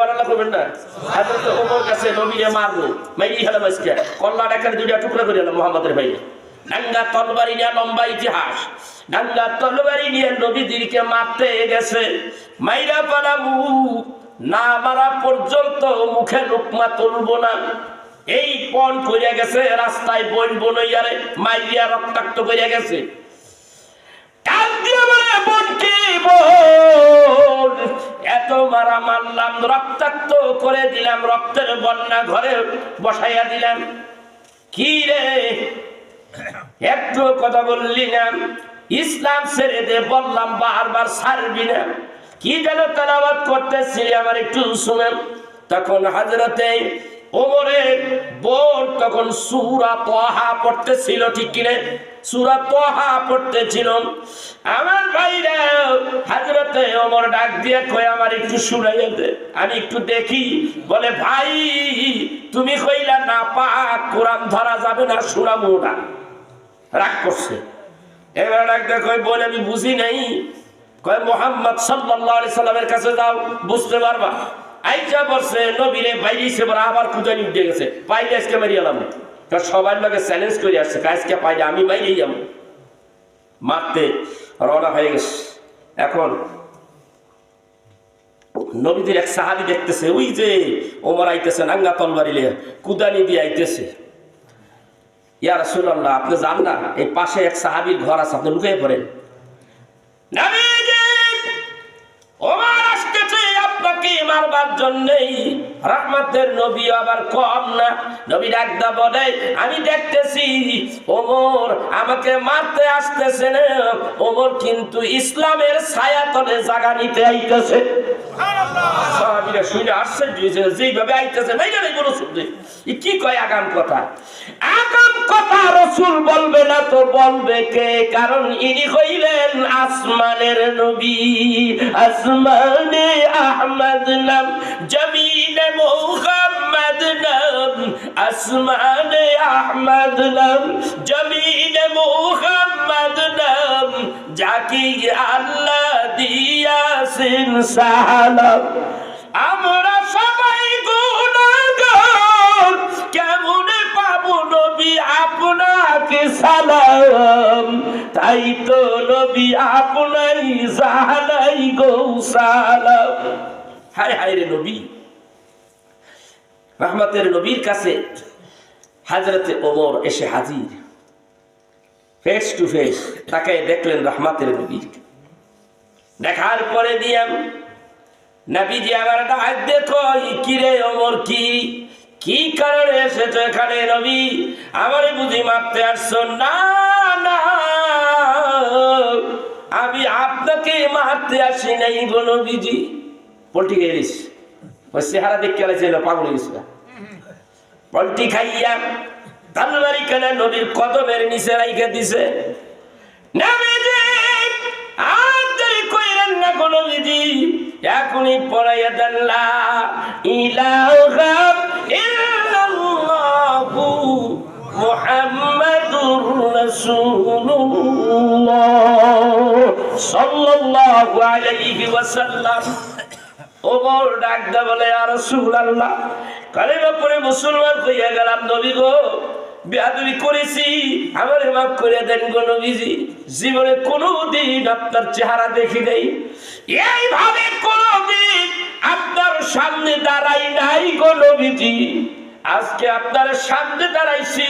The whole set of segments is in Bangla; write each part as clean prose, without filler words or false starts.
সুবহানাল্লাহ করবেন না? হযরত ওমর কাছে নবীরে মারলো, মাইরি হলো আজকে কল্লা ডাকার দুইটা টুকরা করে দিল মুহাম্মদের ভাই। ডাঙ্গা তরবারি নিয়ে লম্বা ইতিহাস, ডাঙ্গা তরবারি নিয়ে নবীদেরকে মারতে গেছে, মাইরা পালামু না মারা পর্যন্ত মুখে লোকমা তুলবো না, এই পণ করিয়া গেছে, রাস্তায় বন বনইয়ারে মাইরিয়া রক্তাক্ত করিয়া গেছে। এত মারা মারলাম, রক্তাক্ত করে দিলাম, রক্তের বন্যা ঘরে বসাইয়া দিলাম, কি রে একটু কথা বললি না? ইসলাম ছেড়ে দে বললাম, বারবার ছাড়বি না। কি যেন তেলাওয়াত করতেছিলি আমার একটু শুনেন। তখন হযরতে ওমরের বোন তখন সূরা তাহা পড়তেছিল, ঠিক কিনে সূরা তাহা পড়তেছিল। আমার ভাইরা হযরতে ওমর ডাক দিয়ে কয় আমার একটু শুনাইয়া দে, আমি একটু দেখি। বলে ভাই তুমি কইলা না পাক কোরআন ধরা যাবে না, শোনাবো না। রাগ করছে। এবার ডাক দিয়ে কয় বলে আমি বুঝি নাই। কয় মুহাম্মদ সাল্লাল্লাহু আলাইহি সাল্লামের কাছে যাও, বুঝতে পারবা। আইসা পড়ছে, নবীরে বাইরেছে, আবার কুদানি উঠে গেছে, পাইলে আজকে মারি এলাম। সবার লোকে চ্যালেঞ্জ করে আসছে, আজকে পাইলে আমি মাইরেই যাবো। মারতে রওনা হয়ে গেছে। এখন নবীদের এক সাহাবী দেখতেছে, ওই যে ওমর আইতেছে নাঙ্গা তলবারি লিয়ে, কুদানি দিয়ে আইতেছে। ইয়া রাসূলুল্লাহ আপনি যান না, এই পাশে এক সাহাবীর ঘর আছে, আপনি লুকিয়ে পড়েন। ওমর আসতেছে আপনাকে মারবার জন্যই। রহমতের নবী আবার কম না, নবী ডাকদা বলে আমি দেখতেছি ওমর আমাকে মারতে আসতেছে না, ওমর কিন্তু ইসলামের ছায়া তলে জায়গা নিতে আইতেছে। সাহাবীরা শুনে আশ্চর্য হয়েছে, যেইভাবে আইতেছে নাই কোনো শুনতে কি কয় আগাম কথা। আগাম কথা রাসূল বলবে না তো বলবে কে? কারণ ইনি হইলেন আসমানের নবী। আসমানে আহমদ নাম, জমিনে মুহাম্মদ নাম। আসমানে আহমদ নাম, জমিনে মুহাম্মদ নাম। যাকে আল্লাহ দিয়াছেন সালাম। আমরা সবাই গুনাহগার, কেমনে পাবো নবী আপনাকে সালাম। তাই তো নবী আপনাই জানাই গো সালাম। হায় হায় রে নবী। রহমতের নবীর কাছে হযরতে ওমর এসে হাজির, ফেস টু ফেস তাকে দেখলেন রহমতের নবী। দেখার পরে দিয়াম নবীজি আমার ডাক দেখো, কি রে ওমর, কি কারণে এসেছো এখানে? নবী আমারে বুঝি মারতে আসছো? না না, আমি আপনাকে মারতে আসি নাই গো নবীজি। পল্টি গেলিস, ওই চেহারা দেখতে গেছিল পাগল হয়েছিল। পল্টি খাইয়া তরবারি কেনা নবীর কদমের নিচে রাইখে দিছে। নবীজি আর দেরি কইরেন না গো নবীজি, এখনই পড়াইয়া দেন লা ইলাহা ইল্লাল্লাহু মুহাম্মাদুর রাসূলুল্লাহ সাল্লাল্লাহু আলাইহি ওয়াসাল্লাম। ওমর ডাকদা বলে ইয়া রাসূলুল্লাহ, কালেমা পড়ে মুসলমান হইয়া গেলাম নবী গো, বেয়াদবি করেছি, আমারে মাফ করে দেন গো নবীজি। জীবনে কোনোদিন আপনার চেহারা দেখি নাই, এইভাবে কোনোদিন আপনার সামনে দাঁড়াই নাই গো নবীজি। আজকে আপনার সামনে দাঁড়াইছি,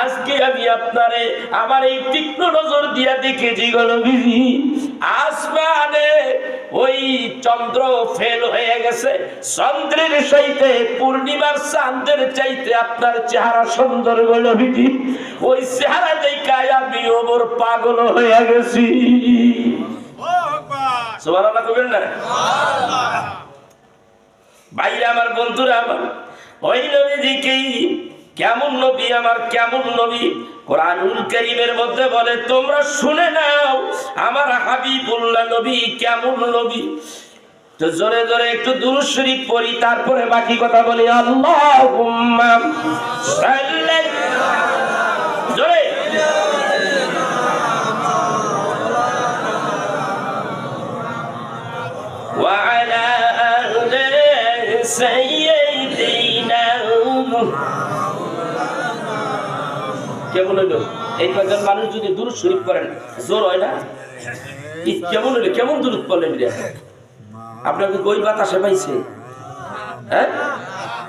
আজকে আমি আপনারে আমার এই তীক্ষ্ণ নজর দিয়া দেখেছি গো নবীজি। আসমানে ওই চন্দ্র ফেল হয়ে গেছে, চন্দ্রের চাইতে পূর্ণিমার চাঁদের চাইতে আপনার চেহারা সুন্দর গো নবীজি। ওই চেহারা দেখায় আমি ওমর পাগল হয়ে গেছি। সুবহানাল্লাহ কইবেন না? ভাইরা আমার, বন্ধুরা আমার, ওই নবীজিকে কেমন নবী, আমার কেমন নবী, কোরআনুল কারীমের মধ্যে বলে তোমরা শুনে নাও আমার হাবিবুল্লাহ নবী কেমন নবী। তো জোরে জোরে একটু দুরূদ শরীফ পড়ি, তারপরে বাকি কথা বলি। আল্লাহুম্মা সাল্লি জোরে ওয়া আলা আলি سيدنا কেমন হইল এই কয়েকজন মানুষ যদি দুরূদ শরীফ করেন জোর হয় না কেমন হইল কেমন দুরূদ পড়লেন আপনাকে কই বাতাসে পাইছে হ্যাঁ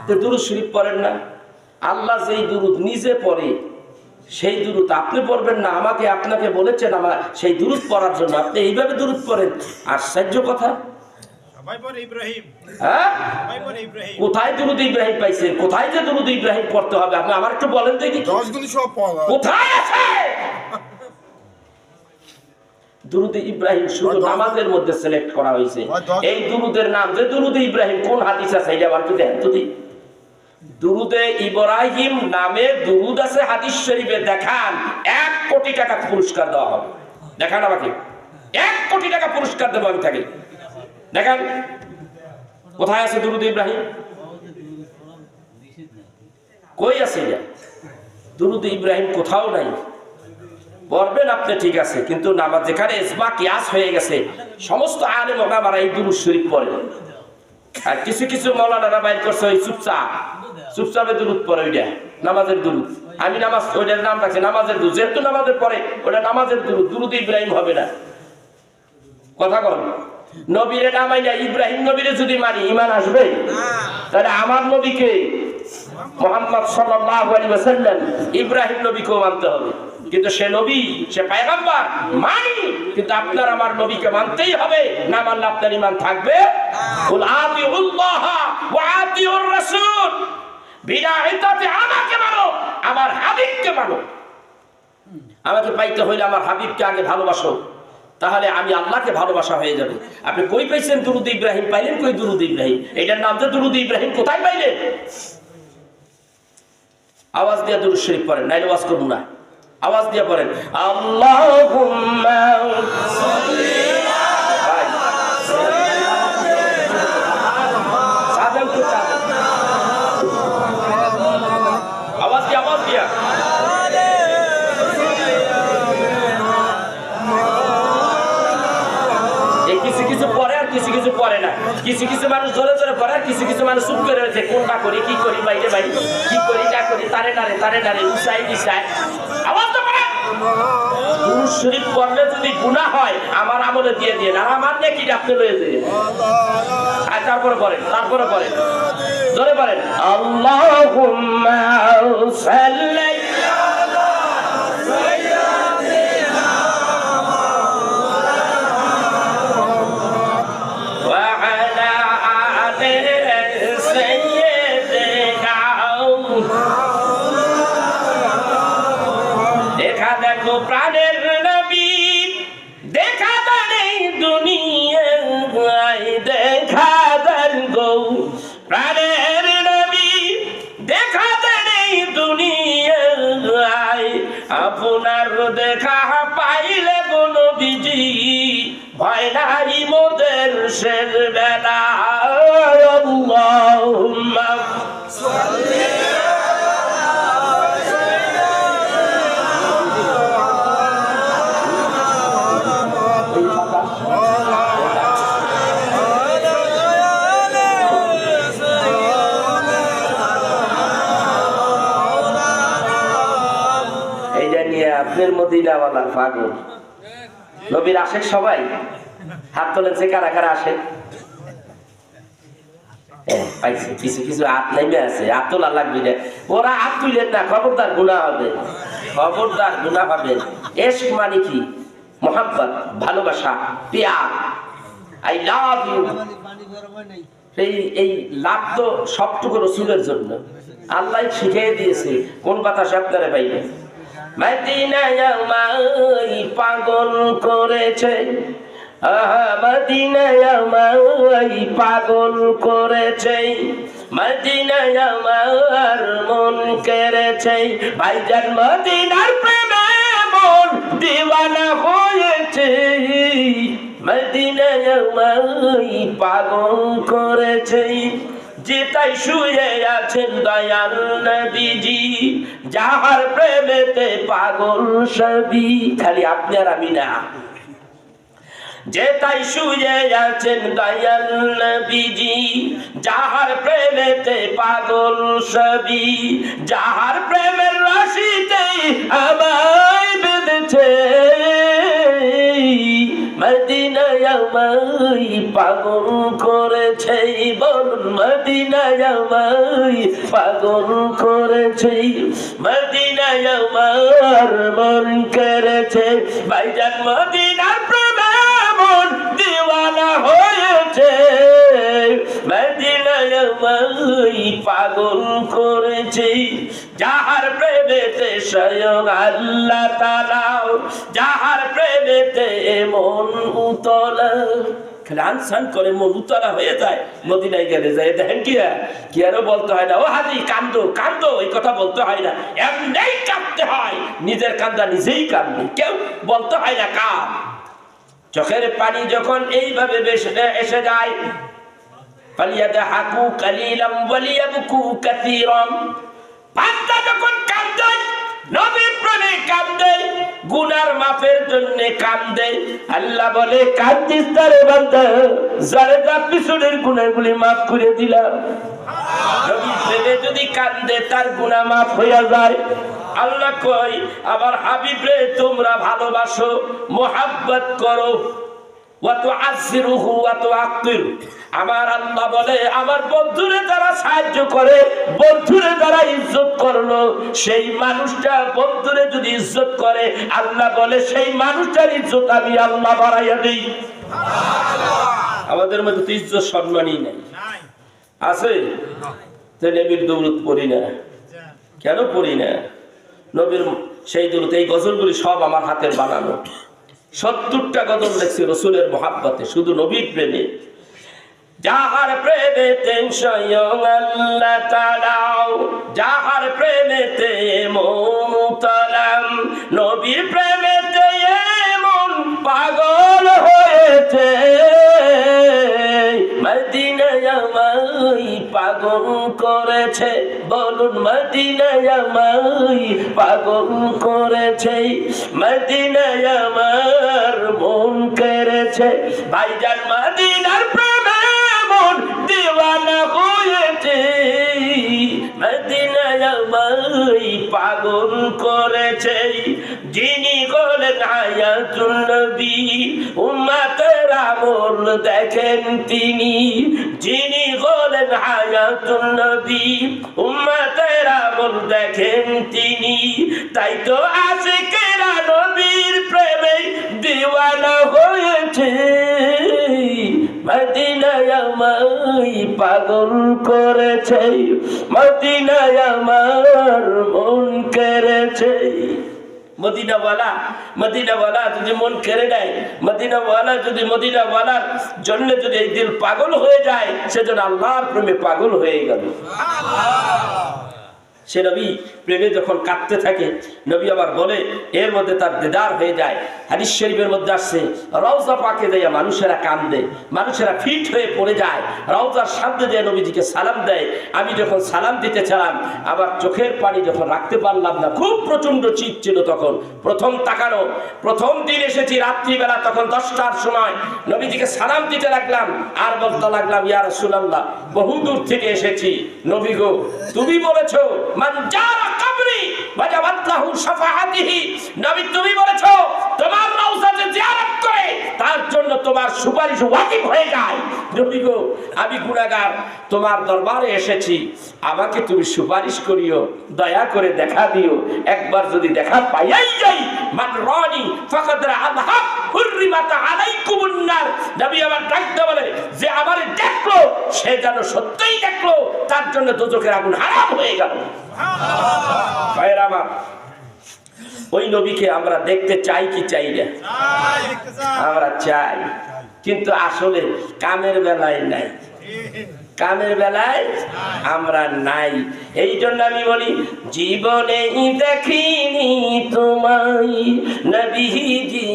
তো দুরূদ শরীফ পড়েন না আল্লাহ যেই দুরূদ নিজে পড়ে সেই দুরূদ আপনি পড়বেন না আমাকে আপনাকে বলেছেন আমার সেই দুরূদ পড়ার জন্য আপনি এইভাবে দুরূদ পড়েন আশ্চর্য কথা কোথায় দুরূদ ইব্রাহিম পাইছেন কোথায় যে দুরূদ ইব্রাহিম পড়তে হবে আপনি আমার একটু বলেন দেখি কোথায় আছে দুরূদ ইব্রাহিম শুধু নামাজের মধ্যে সিলেক্ট করা হয়েছে এই দুরূদের নাম যে দুরূদ ইব্রাহিম কোন হাদিস আছে এটা আমার একটু দেখেন তো দুরূদে ইব্রাহিম নামে দুরূদ আছে হাদিস শরীফে দেখান 1 কোটি টাকা পুরস্কার দেওয়া হবে দেখান আমাকে 1 কোটি টাকা পুরস্কার দেব আমি তাকে দেখেন কোথায় আছে দুরূদ ইব্রাহিম কই আছে এটা দুরূদ ইব্রাহিম কোথাও নাই পড়বেন আপনি ঠিক আছে কিন্তু নামাজ যেখানে ইজমা কিয়াস হয়ে গেছে সমস্ত আলেম ওলামারা এই দুরূদ শরীফ পড়ে আর কিছু কিছু মাওলানারা বাইর করছে ওই চুপচাপে দুরূদ পড়ে ওইটা নামাজের দুরূদ আমি নামাজ ওইটার নাম রাখছি নামাজের দুরূদ যেহেতু নামাজের পরে ওটা নামাজের দুরূদ দুরূদ ইব্রাহিম হবে না কথা কন নবীরে নামাই না ইব্রাহিম নবীরে যদি মানি ঈমান আসবে তাহলে আমার নবীকে মুহাম্মদ সাল্লাল্লাহু আলাইহি ওয়াসাল্লাম ইব্রাহিম নবীকেও মানতে হবে কিন্তু সে নবী সে পয়গম্বর মানি কিন্তু আপনার আমার নবীকে মানতেই হবে না মানলে আপনার ঈমান থাকবে কুল আতিউল্লাহ ওয়া আতিউর রাসূল বিদাইতাতে আমাকে মানো আমার হাবিবকে মানো আমাকে পাইতে হইলে আমার হাবিবকে আগে ভালোবাসো তাহলে আমি আল্লাহকে ভালোবাসা হয়ে যাবে আপনি কই পাইছেন দুরূদ ইব্রাহিম পাইলেন কই দুরূদ ইব্রাহিম এটার নাম তো দুরূদ ইব্রাহিম কোথায় পাইলেন আওয়াজ দিয়ে দুরূদ শরীফ পড়েন নাইলে ওয়াজ করব না আওয়াজ দিয়ে পড়েন আল্লাহুম্মা সাল্লি আওয়াজ দিয়া কিছু পরে আর কিছু কিছু পরে না কিছু কিছু মানুষ জোরে জোরে পড়ে আর কিছু কিছু মানুষ চুপ করে রয়েছে কোনটা করি কি করি বাইরে বাইরে কি করি না করি তারে নারে উসাই দিশাই আওয়াজ তো পড়ে দুরূদ শরীফ পড়লে যদি গুনাহ হয় আমার আমলে দিয়ে দিয়ে আর আমার নেকি আপনি লয়ে যাবেন আর তারপরে পড়েন জোরে পড়েন আল্লাহুম্মা সাল্লি প্রাণের নবী দেখা দেন এই দুনিয়ায় দেখা দেন গো প্রাণের নবী দেখা দেন এই দুনিয়ায় আপনার দেখা পাইলে গো নবীজি ভয় নাই মোদের শেষ বেলা আল্লাহুম্মা সাল্লি আপনার মদিনাওয়ালার পাগল নবীর আশেক সবাই হাত তোলেন যে কারা কারা আসে পাইছে কিছু কিছু হাত নেমে আছে হাত তোলা লাগবে না ওরা হাত তুলেন না খবরদার গুনাহ হবে ইশক মানে কি মোহাব্বত ভালোবাসা প্যার আই লাভ ইউ এই লাভ তো সবটুকু রাসূলের জন্য আল্লাহ শিখিয়ে দিয়েছে কোন কথা আপনারা পাইবেন মদিনায় আমায় পাগল করেছে মদিনায় আমায় পাগল করেছে মদিনায় আমার মন কেড়েছে ভাইজান মদিনার প্রেমে মন দিওয়ানা হয়েছে মদিনায় আমায় পাগল করেছে যেটাই শুয়ে আছেন দয়াল নবীজি যাহার প্রেমেতে পাগল সবই খালি আপনি আর আমি না যে তাই শুয়ে আছেন দয়াল নবীজি, যাহার প্রেমেতে পাগল সবই, যাহার প্রেমের রাশিতে আমায় বেঁধেছে, মদিনায় আমায় পাগল করেছে, বলুন মদিনায় আমায় পাগল করেছে, মদিনায় আমার মন করেছে, ভাইজান মদিনার প্রেমে মন দিওয়ানা হয়েছে, মদিনায় আমায় পাগল করেছে, যাহার প্রেমেতে স্বয়ং আল্লাহ তাআলা, যাহার প্রেমেতে মন উতলা, খান সান করে মন উতলা হয়ে যায় মদিনায় গেলে। যায় দেখেন কি আরো বলতে হয় না ও হাজি কান্দো কান্দো, এই কথা বলতে হয় না, এমনি কাঁদতে হয়, নিজের কান্দা নিজেই কান্দে, কেউ বলতে হয় না কাঁদ। চোখের পানি যখন এইভাবে এসে যায়, ফালিয়াদহাকু কালিলাম ওয়ালিয়াবকু কাসীরাম, বান্দা যখন কান্দে নবীর প্রেমে কান্দে, গুনার মাফের জন্য কান্দে, আল্লাহ বলে কান্দিস না রে বান্দা, যারে যা পিছনের গুনাহগুলি মাফ করে দিলাম। নবীর প্রেমে যদি কান্দে তার গুনাহ মাফ হয়ে যায়। আল্লাহ কয় আবার হাবিব রে তোমরা ভালোবাসো, মোহাব্বত করো, ওয়া তুআযিরুহু ওয়া তুআক্কিরু। আমার আল্লাহ বলে আমার বন্ধুরে যারা সাহায্য করে, বন্ধুরে যারা ইজ্জত করলো, সেই মানুষটা বন্ধুরে যদি ইজ্জত করে, আল্লাহ বলে সেই মানুষটার ইজ্জত আমি আল্লাহ বাড়াইয়া দেই। আমাদের মধ্যে তো ইজ্জত সম্মানই নাই, আছে তো নবীর দৌলত পড়ি না, কেন পড়ি না? নবীর সেই দৌলত, এই গজলগুলি সব আমার হাতের বানানো, 70টা গজল লেখছি রসুলের মহাব্বতে, শুধু নবীর প্রেমে। যাহার প্রেমেতে স্বয়ং আল্লাহ তাআলা, যাহার প্রেমেতে মন উতলাম, নবীর প্রেমেতে মন পাগল হয়েছে, মদিনায় আমায় পাগল করেছে, বলুন মদিনায় আমায় পাগল করেছে, মদিনায় আমার মন করেছে, ভাইজান মদিনার প্রেমে মন দিওয়ানা হয়েছে, মদিনায় আমায় পাগল করেছে, যিনি হলেন হায়াতুল নবী, উম্মতের আমল দেখেন তিনি, যিনি হলেন হায়াতুল নবী, উম্মতের আমল দেখেন তিনি, তাই তো আশিকেরা নবীর প্রেমে দিওয়ানা হয়েছে, মদিনায় আমায় পাগল করেছে, মদিনায় আমার মন করেছে। মদিনাওয়ালা যদি মন কেড়ে নেয়, মদিনাওয়ালা যদি মদিনাওয়ালার জন্য যদি এই দিল পাগল হয়ে যায়, সেজন্য আল্লাহর প্রেমে পাগল হয়ে গেল। সে নবী প্রেমে যখন কাঁদতে থাকে, নবী আবার বলে এর মধ্যে তার দিদার হয়ে যায়। হাদিস শরীফের মধ্যে আসছে রওজা পাকে দেয়া মানুষেরা কান্দে, মানুষেরা ফিট হয়ে পড়ে যায়, রওজার সামনে দিয়ে নবীজিকে সালাম দেয়। আমি যখন সালাম দিতে ছিলাম, আবার চোখের পানি যখন রাখতে পারলাম না, খুব প্রচন্ড শীত ছিল তখন, প্রথম তাকানো, প্রথম দিন এসেছি রাত্রিবেলা, তখন 10টার সময় নবীজিকে সালাম দিতে লাগলাম, আর বলতে লাগলাম ইয়া রাসূলুল্লাহ, বহু দূর থেকে এসেছি, নবী গো তুমি বলেছো মান জারা কবরি ওয়াজাবাত লাহু শাফাআতিহি, নবী তুমি বলেছো তোমার রওজাতে জিয়ারত করে তার জন্য তোমার সুপারিশ ওয়াজিব হয়ে যায়। নবী গো আমি গুনাহগার, তোমার দরবারে এসেছি, আমাকে তুমি সুপারিশ করিও, দয়া করে দেখা দিও, একবার যদি দেখা পাইয়াই যাই, মান রানি ফাকাদ রাআহা হুররিমাত আলাইকুমুন নার, নবী আমার ডাকতে বলে যে আমারে দেখলো সে যেন সত্যিই দেখলো, তার জন্য দোজখের আগুন হারাম হয়ে গেল। ভাইরা আমার, ওই নবীকে আমরা দেখতে চাই কি চাই না? আমরা চাই, কিন্তু আসলে কামের বেলায় নাই, কামের বেলায় আমরা নাই। এই জন্য আমি বলি জীবনে দেখিনি তোমায় নবীজি,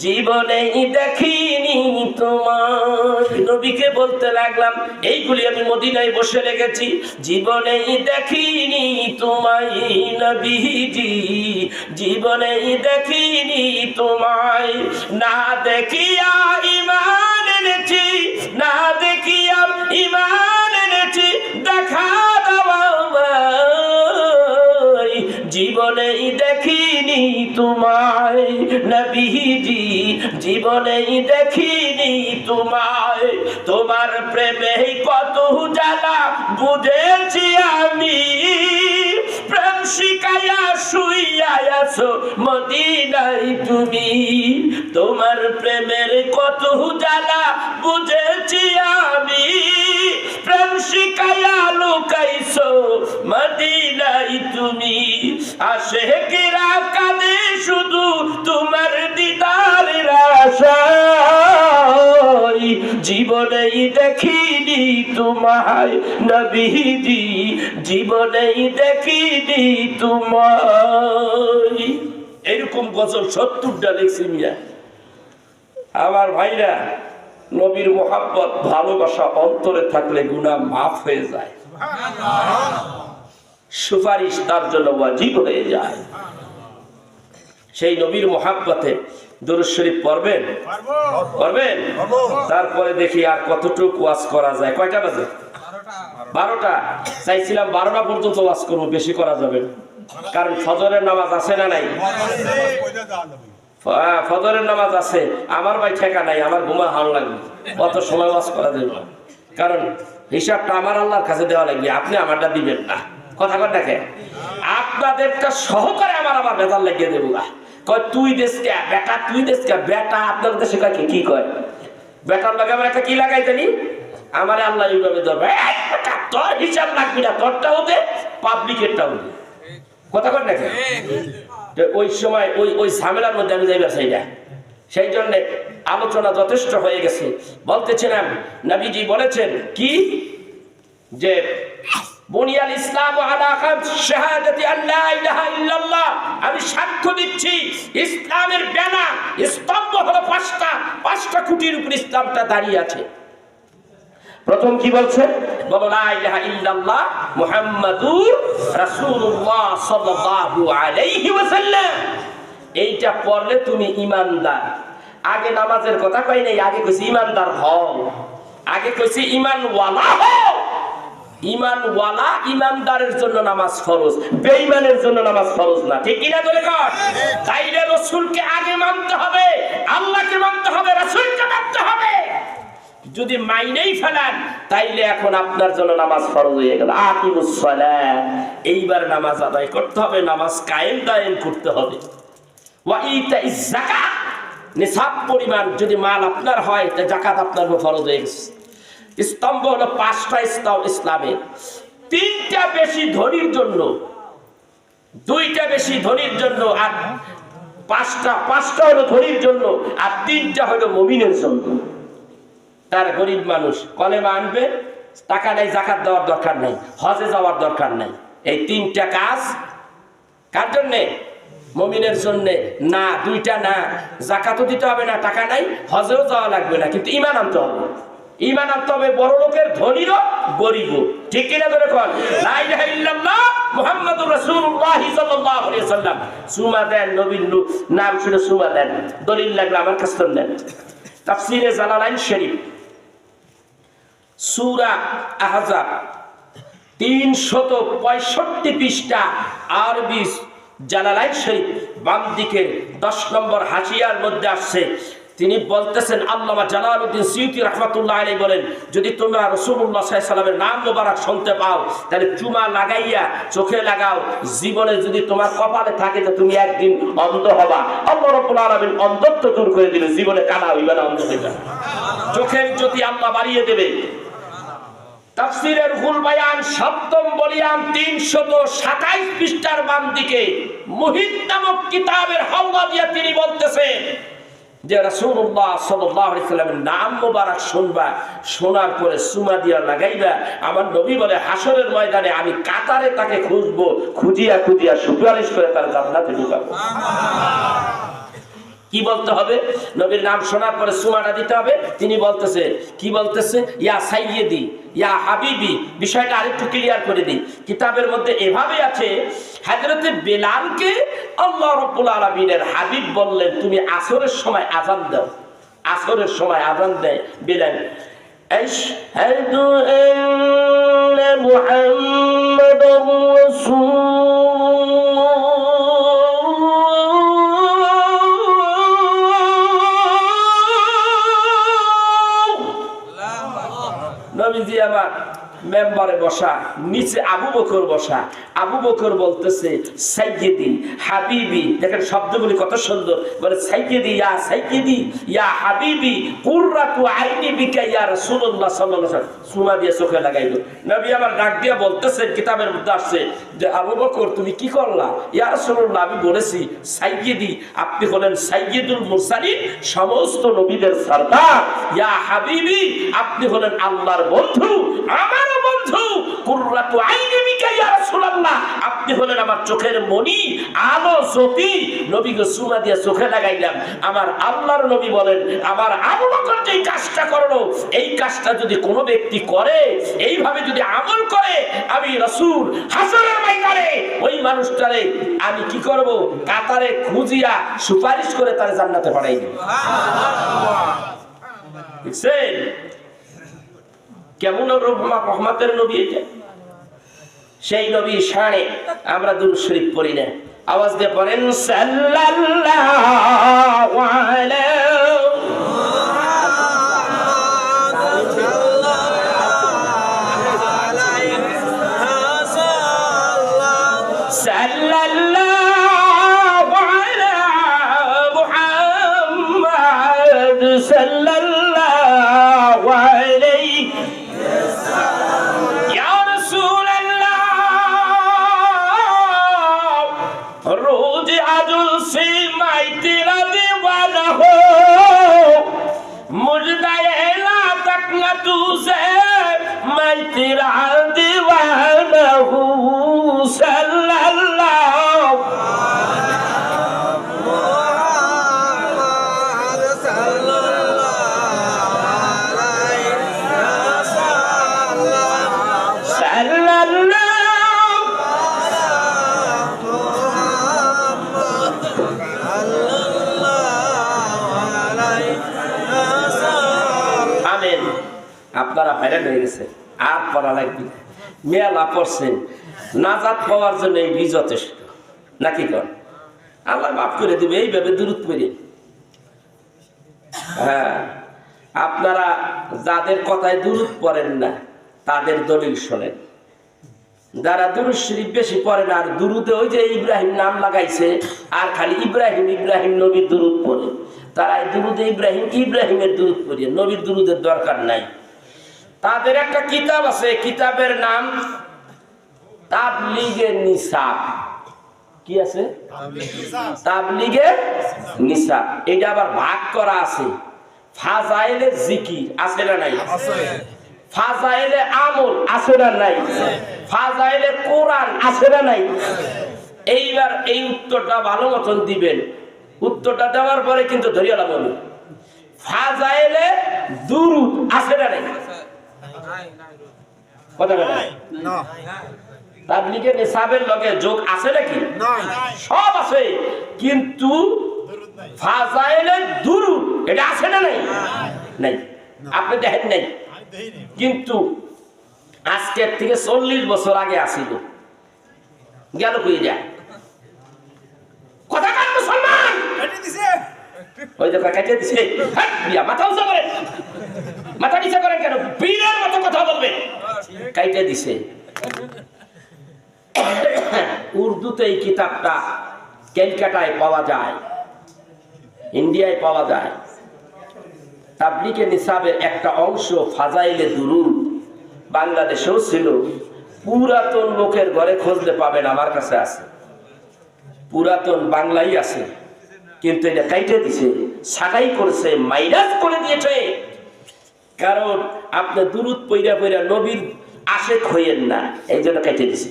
জীবনে দেখিনি তোমায়, নবীকে বলতে লাগলাম এইগুলি আমি মদিনায় বসে রেখেছি, জীবনে দেখিনি তোমায় নবীজি, জীবনে দেখিনি তোমায়, না দেখিয়া জীবনেই দেখিনি তোমায়, তোমার প্রেমে কত জ্বালা বুঝেছি আমি, প্রেম শিখাইয়া শুইয়া আছো মদিনায় তুমি, তোমার প্রেমের কত জ্বালা বুঝেছি আমি, প্রেম শিখাইয়া লুকাইছো মদিনায় তুমি, আশিকেরা কাঁদে শুধু তোমার দিদারের আশায়, জীবনেই দেখিনি তোমায় নবীজি, জীবনেই দেখিনি তোমায়। এরকম গজল 70টা লিখছি মিয়া। আমার ভাইরা, নবীর মোহাব্বত ভালোবাসা অন্তরে থাকলে গুনাহ মাফ হয়ে যায়, সুপারিশ তার জন্য ওয়াজিব হয়ে যায়। সেই নবীর মোহাব্বতে দুরূদ শরীফ পড়বেন, পড়বেন? তারপরে দেখি আর কতটুকু ওয়াজ করা যায়। কয়টা বাজে? 12টা। চাইছিলাম 12টা পর্যন্ত ওয়াজ করবো, বেশি করা যাবে কারণ ফজরের নামাজ আছে না নাই? ফজরের নামাজ আছে, আমার ভাই ঠেকা নাই, আমার ঘুমা হাল লাগবে, অত সময় ওয়াজ করা যাবে না, কারণ হিসাবটা আমার আল্লাহর কাছে দেওয়া লাগবে, আপনি আমারটা দিবেন না। কথা কর দেখে, আপনাদেরটা সহকারে আমার আবার বেজাল লাগিয়ে দেবো। কয় তুই দেশকে বেটা, তুই দেশকে বেটা, আপনার দেশে কয় কি কয় বেটার লাগে আমার একটা কি লাগাই জানি, আমার আল্লাহ এইভাবে ধরবে, তোর হিসাব লাগবে না, তোরটা হতে পাবলিকেরটা হতে। কথা কর দেখে, ওই সময় ওই ঝামেলার মধ্যে আমি যাইবার চাই না। সেই জন্য আলোচনা যথেষ্ট হয়ে গেছে। বলতেছিলাম নবীজি বলেছেন কি, যে বুনিয়াল ইসলাম আলা খামস শাহাদাতি আল্লা ইলাহা ইল্লাল্লাহ, আমি সাক্ষ্য দিচ্ছি ইসলামের বেনা স্তম্ভ হলো 5টা খুঁটির উপর ইসলামটা দাঁড়িয়ে আছে। প্রথম কি বলছেন? বলো লা ইলাহা ইল্লাল্লাহ মুহাম্মাদুর রাসূলুল্লাহ সাল্লাল্লাহু আলাইহি ওয়াসাল্লাম। এইটা পড়লে তুমি ঈমানদার। আগে নামাজের কথা কই নাই, আগে কইছি ঈমানদার হও, আগে কইছি ঈমানওয়ালা হও। ঈমানওয়ালা ঈমানদারের জন্য নামাজ ফরজ, বেঈমানের জন্য নামাজ ফরজ না। ঠিক কি না বলে কর? তাইলে রাসূলকে আগে মানতে হবে, আল্লাহকে মানতে হবে, রাসূলকে মানতে হবে। যদি মাইনেই ফেলেন তাইলে এখন আপনার জন্য নামাজ ফরজ হয়ে গেল। আকিমুস সালাত, এইবার নামাজ আদায় করতে হবে, নামাজ কায়েম দায়েম করতে হবে। ওয়া ইতাইজ যাকাত, নিসাব পরিমাণ যদি মাল আপনার হয় তা যাকাত আপনার উপর ফরজ হয়ে গেছে। স্তম্ভ হলো 5টা ইসলামের, 3টা বেশি ধনীর জন্য, 2টা বেশি ধনীর জন্য, আর 5টা হলো ধনীর জন্য, আর 3টা হলো মুমিনের জন্য। তার গরিব মানুষ কলেমা আনবে, টাকা নাই, যাকাত দেওয়ার দরকার নাই, হজে যাওয়ার দরকার নাই। এই 3টা কাজ কার জন্যে? মুমিনের জন্য না, 2টা না, যাকাতও দিতে হবে না, টাকা নাই, হজেও যাওয়া লাগবে না, কিন্তু ঈমান আনতে হবে। ঈমান আনতে হবে বড় লোকের, ধনীরও, গরিবও। ঠিক কিনা ধরে কর লা ইলাহা ইল্লাল্লাহ মুহাম্মাদুর রাসূলুল্লাহ সাল্লাল্লাহু আলাইহি ওয়াসাল্লাম। সুমা দেন, নবীর নাম শুনে সুমা দেন, দলিল লাগলে আমার কাছে দেন। তাফসীরে জালালাইন শরীফ সূরা আহজাব 365 পৃষ্ঠা, আরবি জালালাইন শরীফ বাম দিকের 10 নম্বর হাসিয়ার মধ্যে আসছে। তিনি বলতেছেন, আল্লামা জালালউদ্দিন সিয়ুতী রাহমাতুল্লাহ আলাইহি বলেন, যদি তোমরা রাসূলুল্লাহ সাল্লাল্লাহু আলাইহি সাল্লামের নাম মোবারক শুনতে পাও তাহলে চুমা লাগাইয়া চোখে লাগাও। জীবনে যদি তোমার কপালে থাকে যে তুমি একদিন অন্ধ হবা, আল্লাহ রাব্বুল আলামিন অন্ধত্ব দূর করে দিবে, জীবনে কানা হইবে না, অন্ধ হইবে না, চোখের জ্যোতি আল্লাহ বাড়িয়ে দেবে। তাফসীরের রুহুল বায়ান 7ম ভলিউম 327 পৃষ্ঠার বাম দিকে মুহিত নামক কিতাবের হাওয়া দিয়ে তিনি বলতেছেন যে রাসূলুল্লাহ সাল্লাল্লাহু আলাইহি সাল্লামের নাম মোবারক শুনবা, শোনার পরে সুমা দিয়া লাগাইবা। আমার নবী বলে হাসরের ময়দানে আমি কাতারে তাকে খুঁজবো, খুঁজিয়া খুঁজিয়া সুপারিশ করে তার জান্নাতে ঢুকাবো। কি বলতে হবে? নবীর নাম শোনার পরে সুমাটা দিতে হবে। তিনি বলতেছে, কি বলতেছে? ইয়া সাইয়্যিদি, ইয়া হাবিবি। বিষয়টা আরেকটু ক্লিয়ার করে দিই। কিতাবের মধ্যে এভাবে আছে, হযরতে বেলালকে আল্লাহ রাব্বুল আলামিনের হাবিব বললেন, তুমি আসরের সময় আযান দাও। আসরের সময় আযান দেয় বেলাল, আশহাদু আন্না মুহাম্মাদার রাসূলুল্লাহ নবীজি আমার মেম্বারে বসা, নিচে আবু বকর বসা। আবু বকর বলতেছে সাইয়্যিদি হাবিবি, দেখেন শব্দগুলি কত সুন্দর, বলে সাইয়্যিদি ইয়া হাবিবি কুররাতু আইনি বিকা ইয়া রাসূলুল্লাহ সাল্লাল্লাহু আলাইহি ওয়াসাল্লাম। সুমা দিয়ে চোখে লাগাইলো। নবী আমার ডাক দিয়ে বলতেছেন, কিতাবের মধ্যে আসছে যে আবু বকর তুমি কি করলা? ইয়া রাসূলুল্লাহ আমি বলেছি সাইয়্যিদি, আপনি হলেন সাইয়্যিদুল মুরসালিন, সমস্ত নবীদের সরদার। ইয়া হাবিবি, আপনি হলেন আল্লাহর বন্ধু, আমার বন্ধু। কুররাতু আইনি বিকা ইয়া রাসূলুল্লাহ, আপনি হলেন আমার চোখের মনি, আলো জ্যোতি। নবীকে সুমা দিয়ে চোখে লাগাইলাম। আমার আল্লাহর নবী বলেন, আমার আবু বকর যেই কাজটা করলো, এই কাজটা যদি কোনো ব্যক্তি করে, এইভাবে যদি আমল করে, আমি রাসূল হাসরের ময়দানে ওই মানুষটারে আমি কি করব? কাতারে খুঁজিয়া সুপারিশ করে তার জান্নাতে পাঠাই দেব। দেখছেন কেমন রহমতের নবী এটা? সেই নবী শানে আমরা দুরূদ শরীফ পড়ি না, আওয়াজ দিয়ে পড়েন সাল্লাল্লাহু আলাইহি sallallahu alayhi ya rasulullah roz ajul se maitira diwana ho mujdaye la takna tu se maitira diwana ho sallallahu আপনারা হয়রান হয়ে গেছে, আর পড়া লাগবে মেলা পড়ছেন, নাজাত পাওয়ার জন্য এই বীজ যথেষ্ট নাকি কর? আল্লাহ মাফ করে দিবে এইভাবে দূরত করে। হ্যাঁ, আপনারা যাদের কথায় দূরত পড়েন না তাদের দলিল শোনেন। যারা দুরূদ শরীফ বেশি পড়ে না, আর দুরুদে ওই যে ইব্রাহিম নাম লাগাইছে আর খালি ইব্রাহিম ইব্রাহিম নবীর দুরুদ পড়ে, তারা দুরুদে ইব্রাহিমের দুরুদ পড়ে, নবীর দুরুদের দরকার নাই। তাদের একটা কিতাব আছে, কিতাবের নাম তাবলীগে নিসাব। কি আছে? তাবলীগে নিসাব। এটা আবার ভাগ করা আছে, ফাজাইলে জিকির আছে না নাই? ফাজাইলে আমল আছে না নাই? ফাজাইলে কোরআন আছে না নাই? এইবার এই উত্তরটা ভালো মতন দিবেন। উত্তরটা দেওয়ার পরে কিন্তু ধরিয়ালা বলুন, ফাজাইলে দুরূদ আছে না নাই? কথা বলেন না। তাবলীগে নিসাবের লগে যোগ আছে নাকি? সব আছে, কিন্তু ফাজাইলে দুরূদ এটা আছে না নাই? নাই। আপনি দেখেন নাই, কিন্তু আজকের থেকে 40 বছর আগে আসিল, গেল কই যা কথা কান মুসলমান ওই যে কাটে দিছে। মাথা উঁচা করেন, মাথা নিচে করেন কেন? বীরের মতো কথা বলবেন। কাইটে দিছে। উর্দুতে এই কিতাবটা ক্যালকাটায় পাওয়া যায়, ইন্ডিয়ায় পাওয়া যায়। তাবলীগে নিসাবের একটা অংশ ফাজাইলে দুরূদ বাংলাদেশেও ছিল। পুরাতন লোকের ঘরে খুঁজলে পাবেন, আমার কাছে আছে, পুরাতন বাংলাই আছে, কিন্তু এটা কাইটে দিছে, ছাটাই করেছে, মাইনাস করে দিয়েছে। কারণ আপনি দুরূদ পইরা পইরা নবীর আশেক হইয়েন না, এই জন্য কাইটে দিছে।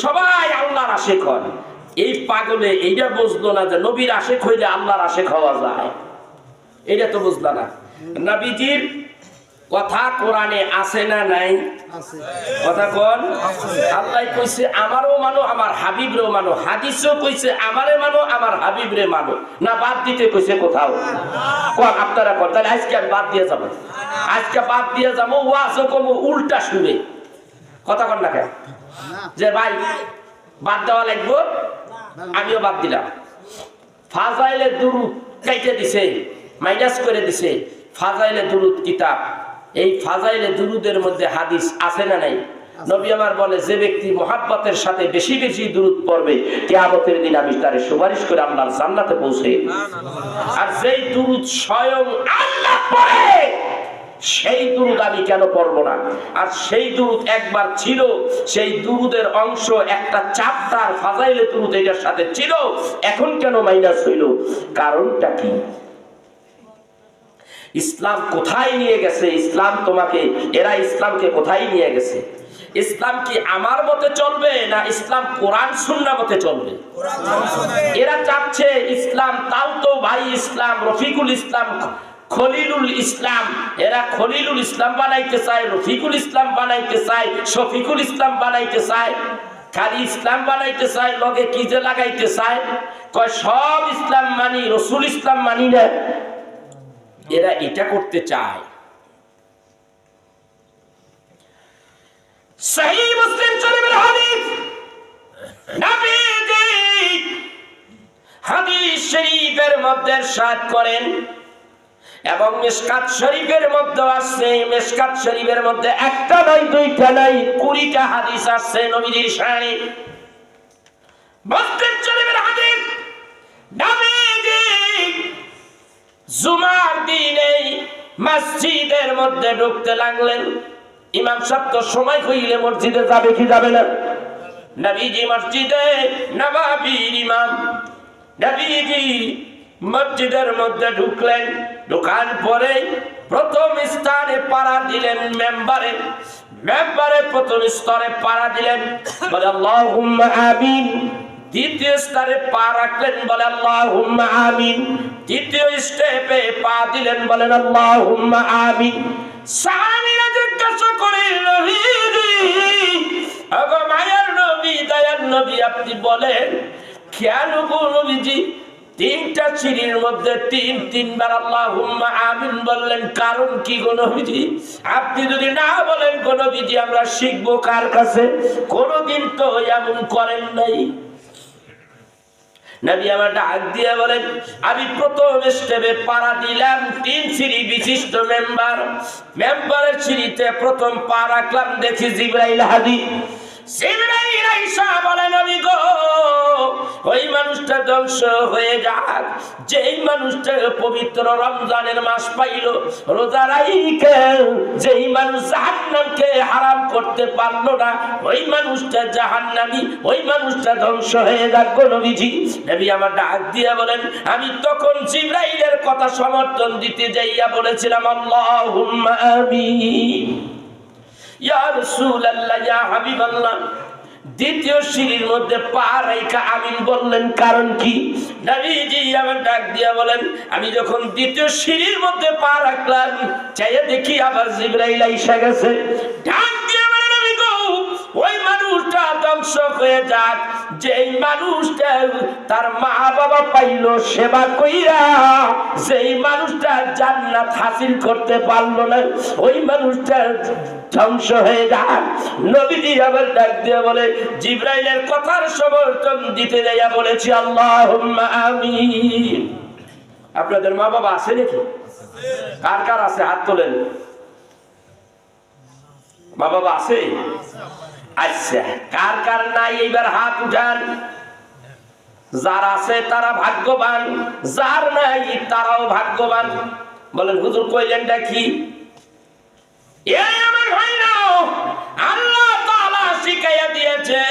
সবাই আল্লাহর আশেক হন। এই পাগলে এইটা বুঝলো না যে নবীর আশেক হইলে আল্লাহর আশেক হওয়া যায়, এটা তো বুঝলো না। নবীজির কথা কোরআনে আছে না নাই? কথা কোন? আল্লাহ কইছে আমারও মানো, আমার হাবিবরেও মানো। হাদিসও কইছে আমারে মানো, আমার হাবিবরে মানো। না বাদ দিতে কইছে কোথাও? কোন আপনারা কোন? তাহলে আজকে আমি বাদ দিয়ে যাবো, আজকে বাদ দিয়ে যাবো। ওয়াজও কম উল্টা শুনে কথা কোন না কেন? যে ভাই বাদ দেওয়া লাগবো, আমিও বাদ দিলাম। ফাজাইলে দুরূদ কাইটে দিছে, মাইনাস করে দিছে। ফাজাইলে দুরূদ কিতাব এই ফাজাইলে দুরুদের মধ্যে হাদিস আছে না নাই? নবী আমার বলে, যে ব্যক্তি মুহাব্বতের সাথে বেশি বেশি দুরুদ পড়বে কিয়ামতের দিন আমি তারে সুপারিশ করে আল্লাহর জান্নাতে পৌঁছে দেব। আর যেই দুরুদ স্বয়ং আল্লাহ পড়ে সেই দুরুদ আমি কেন পড়বো না? আর সেই দুরুদ একবার ছিল, সেই দুরুদের অংশ একটা চ্যাপ্টার ফাজাইলে দুরুদ এটার সাথে ছিল, এখন কেন মাইনাস হইল? কারণটা কি? ইসলাম কোথায় নিয়ে গেছে? ইসলাম তোমাকে, এরা ইসলামকে কোথায় নিয়ে গেছে? ইসলাম কি আমার মতে চলবে না ইসলাম কোরআন সুন্নাহ মতে চলবে? এরা চাচ্ছে ইসলাম, তাও তো ভাই ইসলাম রফিকুল ইসলাম, খলিলুল ইসলাম, এরা খলিলুল ইসলাম বানাইতে চায়, রফিকুল ইসলাম বানাইতে চায়, শফিকুল ইসলাম বানাইতে চায়, খালি ইসলাম বানাইতে চায়, লগে কি যে লাগাইতে চায়, কয় সব ইসলাম মানি, রসুল ইসলাম মানি না। এরা এটা করতে চায়। সহিহ মুসলিম শরীফের হাদিস, নবীজি হাদিস শরীফের মধ্যে ইরশাদ করেন, এবং মিশকাত শরীফের মধ্যে আছে, মিশকাত শরীফের মধ্যে একটা নয়, দুইটা নয়, 20টা হাদিস আছে নবীজির শানে। মুসলিম শরীফের হাদিস, নবীজি জুমার দিনে মসজিদের মধ্যে ঢুকতে লাগলেন। ইমাম সাহেব তো সময় হইলে মসজিদে যাবে কি যাবে না? নবীজি মসজিদে নববীর ইমাম, নবীজি মসজিদের মধ্যে ঢুকলেন। ঢোকার পরে প্রথম স্থানে পাড়া দিলেন মেম্বারে, মেম্বারে প্রথম স্তরে পাড়া দিলেন, বলে আল্লাহুম্মা আমিন। দ্বিতীয় স্তরে পা রাখলেন, বলে আল্লাহুম্মা আমিন। তৃতীয় স্টেপে পা দিলেন, বলেন আল্লাহুম্মা আমিন। সাহাবীরা জিজ্ঞাসা করে, নবীজি, ওগো মায়ের নবী, দয়ার নবী, আপনি বলেন কেন গো নবীজি তিনটা সিঁড়ির মধ্যে তিনবার আল্লাহুম্মা আমিন বললেন? কারণ কি গো নবীজি? আপনি যদি না বলেন গো নবীজি, আমরা শিখবো কার কাছে? কোনদিন তো এমন করেন নাই। নবী আমার ডাক দিয়ে বলেন, আমি প্রথম স্টেপে পাড়া দিলাম, 3 সিঁড়ি বিশিষ্ট মেম্বার, মেম্বারের সিঁড়িতে প্রথম পা রাখলাম, দেখি জিবরাইল হাজির। জিবরাইল আইসা বলে, নবী গো, ওই মানুষটা ধ্বংস হয়ে যাক যেই মানুষটা পবিত্র রমজানের মাস পাইল, রোজা রাইখা যেই মানুষ জাহান্নামকে হারাম করতে পারলো না, ওই মানুষটা জাহান্নামী, ওই মানুষটা ধ্বংস হয়ে যাক গো নবীজি। নবী আমার ডাক দিয়ে বলেন, আমি তখন জিবরাইলের কথা সমর্থন দিতে যাইয়া বলেছিলাম আল্লাহুম্মা আমিন, ইয়া রাসূলুল্লাহ, ইয়া হাবিবাল্লাহ। দ্বিতীয় সিঁড়ির মধ্যে পা রাইখা আমিন বললেন, কারণ কি? নবীজি আমার ডাক দিয়া বলেন, আমি যখন দ্বিতীয় সিঁড়ির মধ্যে পা রাখলাম, চাইয়া দেখি আবার জিবরাইল আইসা গেছে। ডাক দিয়া বলেন, নবী গো, ওই মানুষটা ধ্বংস হয়ে যাক যেই মানুষটা তার মা বাবা পাইল সেবা কইরা, যেই মানুষটা জান্নাত হাসিল করতে পারলো না, ওই মানুষটা ধ্বংস হয়ে যাক। নবীজি আবার ডাক দিয়ে বলে, জিবরাইলের কথার সমর্থন দিতে যাইয়া বলেছি আল্লাহুম্মা আমিন। আপনাদের মা বাবা আছে নাকি? কার কার আছে হাত তোলেন। মা বাবা আছে? আচ্ছা, কার কার নাই এইবার হাত উঠান। যার আছে তারা ভাগ্যবান, যার নাই তারাও ভাগ্যবান। বলেন হুজুর কইলেনটা কি? এই আমার ভাইরা, আল্লাহ তাআলা শিখাইয়া দিয়েছে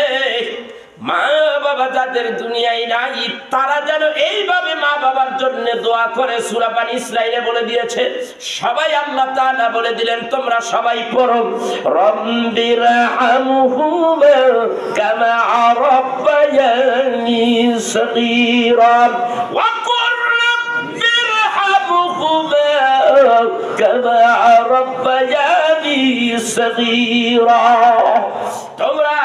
মা বাবা যাদের দুনিয়ায় নাই তারা যেন এইভাবে মা বাবার জন্য দোয়া করে। সূরা বানী ইসরাঈলে বলে দিয়েছে। সবাই আল্লাহ তাআলা বলে দিলেন, তোমরা সবাই পড়ো, রব্বিরহামহুমা কামা রাব্বায়ানি সগীরা ওয়া কুর রব্বিরহামহুমা কামা রাব্বায়ানি সগীরা। তোমরা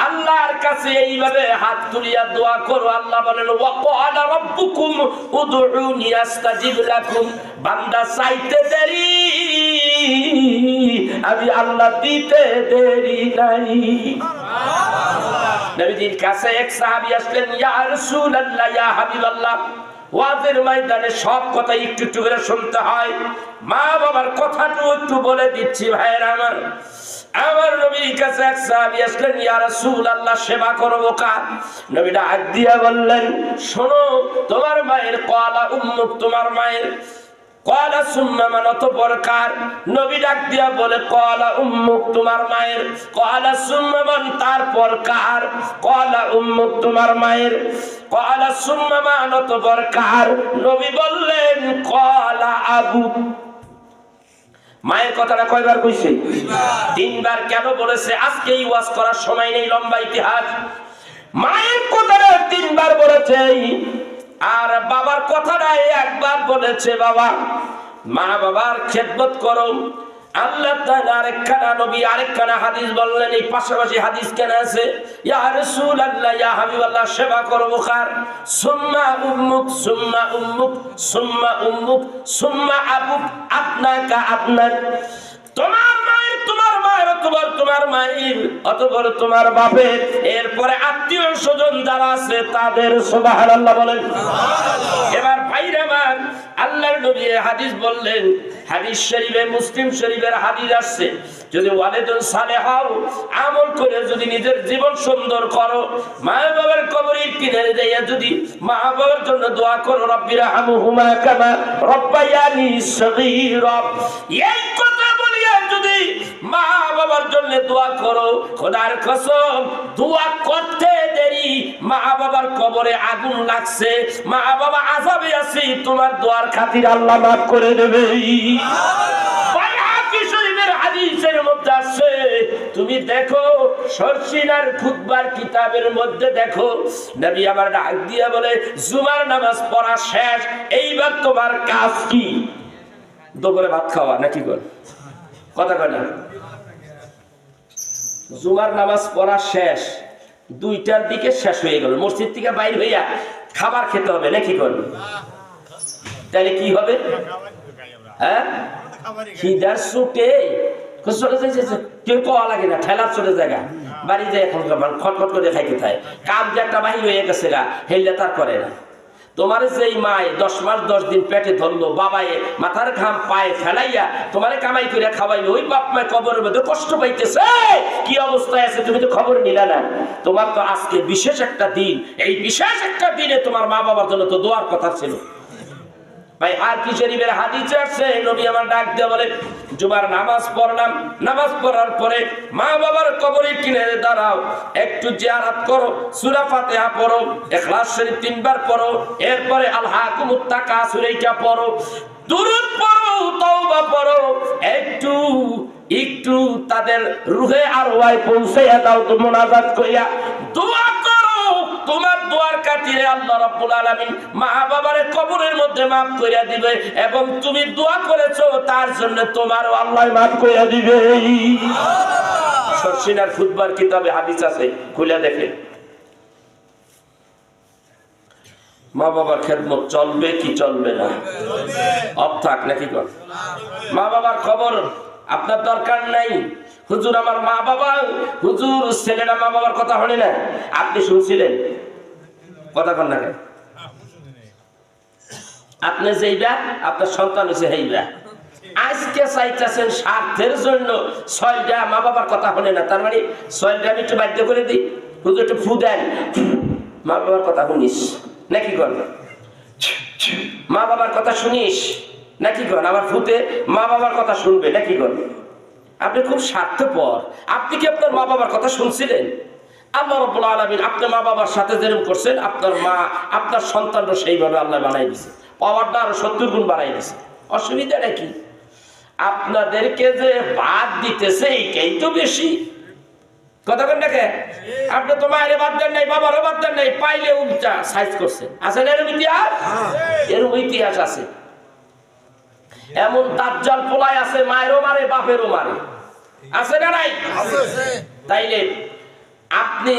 আল্লাহর কাছে এইভাবে হাত তুলিয়া দোয়া করো। আল্লাহ বলেন, ওয়া ক্বালা রাব্বুকুম উদউনি আস্তাজিব লাকুম। বান্দা চাইতে দেরি, আমি আল্লাহ দিতে দেরি নাই। নবীজির কাছে এক সাহাবী আসলেন, ইয়া রাসূলুল্লাহ, ইয়া হাবিবাল্লাহ, ওয়াজের ময়দানে সব কথা একটু একটু করে শুনতে হয়। মা বাবার কথাটা একটু বলে দিচ্ছি ভাইয়েরা আমার। আমার নবীর কাছে এক সাহাবী আসলেন, ইয়া রাসূলুল্লাহ সেবা করব কার? নবী ডাক দিয়া বললেন, শোনো, তোমার মায়ের ক্বালা উম্মুক, তোমার মায়ের ক্বালা সুম্মা মান, অতঃপর কার? নবী ডাক দিয়া বলে ক্বালা উম্মুক, তোমার মায়ের। ক্বালা সুম্মা মান, তারপর কার? ক্বালা উম্মুক, তোমার মায়ের। ক্বালা সুম্মা মান, অতঃপর কার? নবী বললেন ক্বালা আবুক। মায়ের কথাটা কয়বার কইছে? তিনবার। কেন বলেছে? আজকে এই ওয়াজ করার সময় নেই, লম্বা ইতিহাস। মায়ের কথাটা তিনবার বলেছে, আর বাবার কথাটা একবার বলেছে। বাবা, মা বাবার খেদমত করো। আল্লাহ তাআলা আরেকখানা নবী আরেকখানা হাদিস বললেন, এই পাশাপাশি হাদিস কেন আছে? ইয়া রাসূলুল্লাহ, ইয়া হাবিবাল্লাহ, সেবা করব কার? সুম্মা উম্মুক, সুম্মা উম্মুক, সুম্মা উম্মুক, সুম্মা আবুক, আপনাকা আপনাক। তোমার মায়ের, তোমার মায়ের, অতঃপর তোমার মায়ের, অতঃপর তোমার বাপের, এরপরে আত্মীয় স্বজন যারা আছে তাদের। সুবহানাল্লাহ বলেন। এবার ভাইরা আমার, আল্লাহর নবী হাদিস বললেন, হাদিস শরীফে, মুসলিম শরীফের হাদিস আসছে, যদি ওয়ালিদুন সালেহ হও, আমল করে যদি নিজের জীবন সুন্দর করো, মা বাবার কবরের কিনারে যাইয়া যদি মা বাবার জন্য দোয়া করো, রব্বিরহামহুমা কামা রব্বায়ানি সগীরা, এই কথা বলিয়া যদি মা বাবার জন্য দোয়া করো, খোদার কসম, দোয়া করতে দেরি মা বাবার কবরে আগুন লাগছে, মা বাবা আযাবে আছে, তোমার দোয়ার খাতির আল্লাহ মাফ করে দেবে। হাদিসের মধ্যে আছে, তুমি দেখো শর্ষিনার খুতবার কিতাবের মধ্যে দেখো, নবী আমার ডাক দিয়া বলে, জুমার নামাজ পড়া শেষ, এইবার তোমার কাজ কি? দুপুরে ভাত খাওয়া নাকি কর? কথা কয় না? জুমার নামাজ পড়া শেষ, 2টার দিকে শেষ হয়ে গেল, মসজিদ থেকে বাইর হইয়া খাবার খেতে হবে নাকি কর? তাহলে কি হবে? হ্যাঁ, খিদার ছুটে চলে যাইছে, কেউ কোয়া লাগে না, ঠেলার চলে জায়গা বাড়ি যায়, এখন খটখট করে খাইতে থাকে। কাম যে একটা বাহির হয়ে গেছে গা, হেললে তার করে না। তোমার যেই মায় 10 মাস 10 দিন পেটে ধরলো, বাবায় মাথার ঘাম পায়ে ফেলাইয়া তোমারে কামাই করে খাওয়াইলো, ওই বাপ মায় কবরের মধ্যে কষ্ট পাইতেছে, কি অবস্থায় আছে তুমি তো খবর নিলা না। তোমার তো আজকে বিশেষ একটা দিন, এই বিশেষ একটা দিনে তোমার মা বাবার জন্য তো দোয়ার কথা ছিল। ভাই, আর কি শরীফের হাদিসে আছে, নবী আমার ডাক দিয়ে বলে, জুমার নামাজ পড়লাম, নামাজ পড়ার পরে মা বাবার কবরের কিনারে দাঁড়াও, একটু জিয়ারত করো, সূরা ফাতিহা পড়ো, ইখলাস শরীফ 3 বার পড়ো, এরপরে আলহাকুমুত তাকাসুর এইটা পড়ো, দুরূদ পড়ো, তওবা পড়ো, একটু একটু তাদের রুহে আরওয়ায় পৌঁছাইয়া দাও, তো মুনাজাত কইরা দোয়া করো। তোমার দোয়ার খাতিরে আল্লাহ রাব্বুল আলামিন মা বাবার কবরের মধ্যে মাফ কইরা দিবে, এবং তুমি দোয়া করেছো তার জন্য তোমারও আল্লাহ মাফ কইরা দিবে। শর্ষিনার খুতবার কিতাবে হাদিস আছে, খুলে দেখেন। মা বাবার খেদমত চলবে কি চলবে না? অর্থাৎ নাকি কর? মা বাবার খবর আপনার দরকার নাই। হুজুর আমার মা বাবা, হুজুর ছেলেরা মা বাবার কথা হলে না, আপনি শুনছিলেন? কথা কন না কেন? আপনি যেইবা আপনার সন্তান হয়েছে হেইবা, আজকে চাইতেছেন স্বার্থের জন্য 6টা মা বাবার কথা হলে না, তার মানে 6টা আমি একটু বাধ্য করে দিই, হুজুর একটু ফু দেন, মা বাবার কথা শুনিস নাকি কর? মা বাবার কথা শুনিস নাকি কর? আবার ফুতে মা বাবার কথা শুনবে নাকি কর? আপনি খুব স্বার্থপর। আপনি কি আপনার মা বাবার কথা শুনছিলেন? আল্লাহ রাব্বুল আলামিন আপনার মা বাবার সাথে যেরকম করছেন, আপনার মা আপনার সন্তানও সেইভাবে আল্লাহ বানাই দিয়েছে, পাওয়ারটা আরো 70 গুণ বাড়াই দিয়েছে। অসুবিধা নাকি? আপনাদেরকে যে বাদ দিতেছে এইটাই তো বেশি। কথা কেন দেখে? আপনি তো মায়ের বাদ দেন নাই, বাবারও বাদ দেন নাই, পাইলে উল্টা সাইজ করছেন। আছে না এরকম ইতিহাস? এরকম ইতিহাস আছে। এমন দাজ্জাল পোলাই আছে, মায়েরও মারে বাপেরও মারে, আছে না নাই? তাইলে আপনি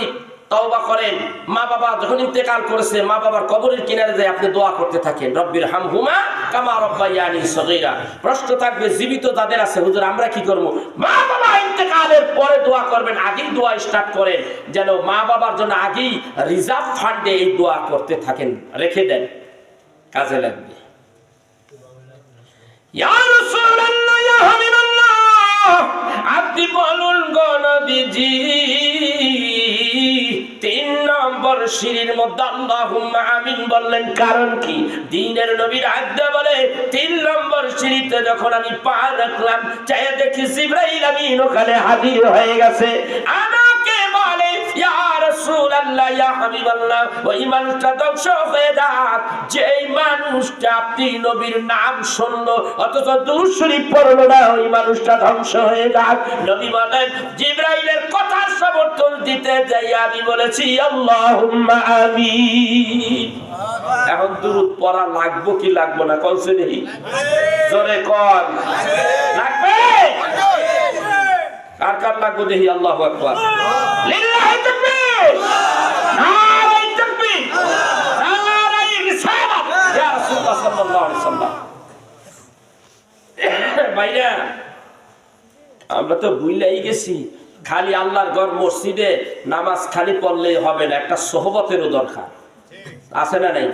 তওবা করেন, মা বাবা যখন ইন্তেকাল করেছে, মা বাবার কবরের কিনারে যায় আপনি দোয়া করতে থাকেন, রব্বিরহামহুমা কামা রব্বায়ানি সগীরা। প্রশ্ন থাকবে জীবিত যাদের আছে, হুজুর আমরা কি করব? মা বাবা ইন্তেকালের পরে দোয়া করবেন, আগেই দোয়া স্টার্ট করেন, যেন মা বাবার জন্য আগেই রিজার্ভ ফান্ডে এই দোয়া করতে থাকেন, রেখে দেন। কাজে লাগবে। ইয়া রাসূলুল্লাহ, ইয়া হাবিবাল্লাহ, আপনি বলুন গো নবীজি, 3 নম্বর সিঁড়ির মধ্যে আল্লাহুম্মা আমিন বললেন কারণ কি? দ্বীনের নবী ডাকতে বলে 3 নম্বর সিঁড়িতে যখন আমি পা রাখলাম, চাইয়া দেখি জিবরাইল আমিন ওখানে হাজির হয়ে গেছে। আমাকে বলে, ইয়া রাসূলুল্লাহ, ইয়া হাবিবাল্লাহ, ওই মানুষটা ধ্বংস হয়ে যাক যেই মানুষটা আপনি নবীর নাম শুনলো অথচ দুরূদ শরীফ পড়লো না, ওই মানুষটা ধ্বংস হয়ে যাক। নবী বলেন, জিবরাইলের কথা সমর্থন দিতে যাই আমি বলেছি আল্লাহুম্মা আমিন। এখন দুরূদ পড়া লাগবে কি লাগবে না? কইছে নেই, জোরে কোন লাগবে? কার কার লাগবে দেখি? আল্লাহু আকবার, লিল্লাহি তাকবীর, নারে তাকবীর, নারে রিসালাত, ইয়া রাসূলুল্লাহ সাল্লাল্লাহু আলাইহি ওয়াসাল্লাম। ভাইরা, আমরা তো ভুলেই গেছি, খালি আল্লাহর ঘর মসজিদে নামাজ খালি পড়লেই হবে না, একটা সোহবতেরও দরকার আছে না নাই?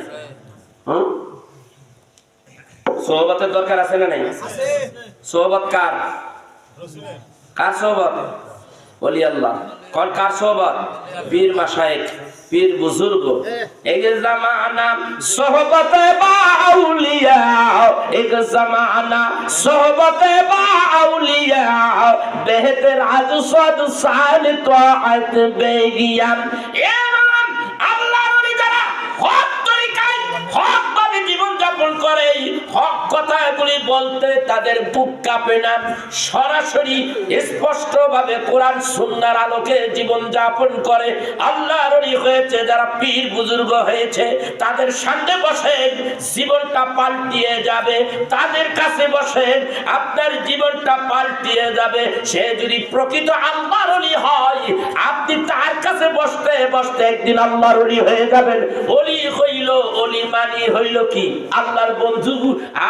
সোহবতের দরকার আছে না নাই? সোহবত কার? কার সোহবত? ওলি আল্লাহ। কোন কার সোহবত? পীর মাশায়েখ, পীর বুজুর্গ। এক জামানা সোহবতে বাউলিয়া, এক জামানা সোহবতে বাউলিয়া, বেহতর আজ সদ সাল তাআত বেগিয়াম। এমন আল্লাহর ওলি যারা হক তরিকায় হক ভাবে জীবন যাপন করে, হক কথাগুলি বলতে তাদের বুক কাঁপে না, সরাসরি স্পষ্ট ভাবে কোরআন সুন্নাহর আলোকে জীবন যাপন করে। আল্লাহর ওলি হয়েছে যারা, পীর বুজুর্গ হয়েছে, তাদের সামনে বসে জীবনটা পাল্টিয়ে যাবে, তাদের কাছে বসে আপনার জীবনটা পাল্টিয়ে যাবে। সে যদি প্রকৃত আল্লাহর ওলি হয়, আপনি তার কাছে বসতে বসতে একদিন আল্লাহর ওলি হয়ে যাবেন। ওলি হইল, ওলি মানি হইল কি? আল্লাহর বন্ধু।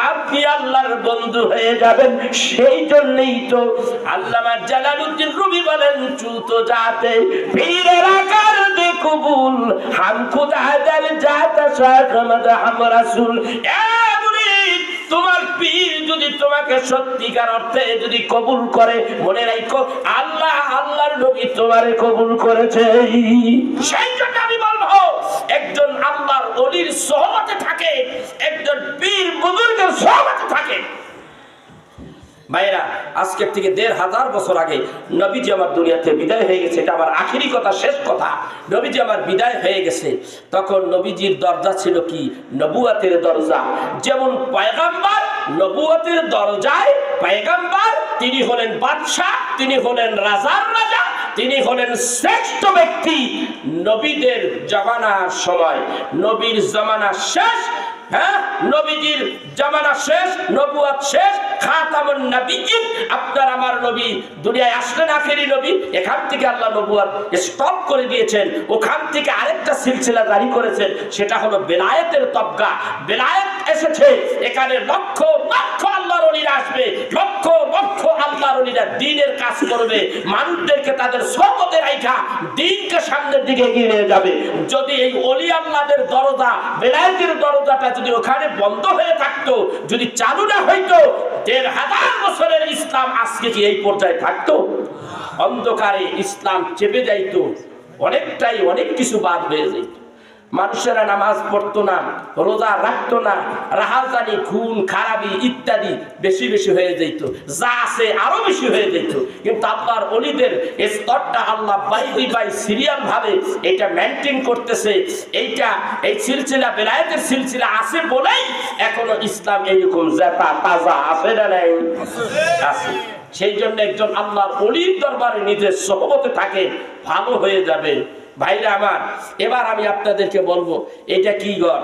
আপনি আল্লাহর বন্ধু হয়ে যাবেন। সেই জন্যই তো আল্লামা জালালউদ্দিন রুমি বলেন, চুতো যাতে পীরের আকার দে কবুল, হাম খুদা দল জাতা শাহমদ হাম রাসূল। তোমার পীর যদি তোমাকে সত্যিকার অর্থে যদি কবুল করে, মনে রাখো আল্লাহ, আল্লাহর নবী তোমারে কবুল করেছে। সেই জন্য আমি বলবো, একজন আল্লাহর ওলির সোহবতে থাকে, একজন পীর বুজুর্গের সোহবতে থাকে। ভাইরা, আজকের থেকে ১৫০০ বছর আগে নবীজি আমার দুনিয়াতে বিদায় হয়ে গেছে। এটা আমার আখিরি কথা, শেষ কথা। নবীজি আমার বিদায় হয়ে গেছে, তখন নবীজির দরজা ছিল কি? নবুয়তের দরজা। যেমন পয়গম্বর নবুয়তের দরজায় পয়গম্বর, তিনি হলেন বাদশা, তিনি হলেন রাজার রাজা, তিনি হলেন শ্রেষ্ঠ ব্যক্তি। নবীদের জামানার সময়, নবীর জামানা শেষ, হ্যাঁ, নবীজির জামানা শেষ, নবুয়ত শেষ, খাতামুন নবিয়্যিন, আপনার আমার নবী দুনিয়ায় আসলেন, আখেরি নবী। এখান থেকে আল্লাহ নবুয়ত স্টপ করে দিয়েছেন, ওখান থেকে আরেকটা সিলসিলা জারি করেছেন, সেটা হলো বেলায়েতের তবকা। বেলায়েত এসেছে, এখানে লক্ষ লক্ষ আল্লাহর ওলিরা আসবে, লক্ষ লক্ষ আল্লাহর ওলিরা দ্বীনের কাজ করবে, মানুষদেরকে তাদের সোহবতে রাখা দ্বীনকে সামনের দিকে এগিয়ে নিয়ে যাবে। যদি এই ওলি আল্লাহদের দরজা, বেলায়েতের দরজাটা যদি ওখানে বন্ধ হয়ে থাকতো, যদি চালু না হইতো, ১৫০০ বছরের ইসলাম আজকে কি এই পর্যায়ে থাকতো? অন্ধকারে ইসলাম চেপে যাইতো, অনেকটাই অনেক কিছু বাদ হয়ে যেত। মানুষেরা নামাজ পড়তো না, রোজা রাখতো না, রাহাজানি, খুন খারাপি ইত্যাদি বেশি বেশি হয়ে যেত, যা আছে আরো বেশি হয়ে যেত। কিন্তু আল্লাহর ওলিদের স্তরটা আল্লাহ বাই বাই সিরিয়াল ভাবে এটা মেনটেন করতেছে। এইটা, এই সিলসিলা, বেলায়েতের সিলসিলা আছে বলেই এখনো ইসলাম এইরকম জেতা তাজা আছে না নাই? আছে। সেই জন্য একজন আল্লাহর ওলির দরবারে নিজের সোহবতে থাকে, ভালো হয়ে যাবে। ভাইরা আমার, এবার আমি আপনাদেরকে বলবো, এটা কি ঘর?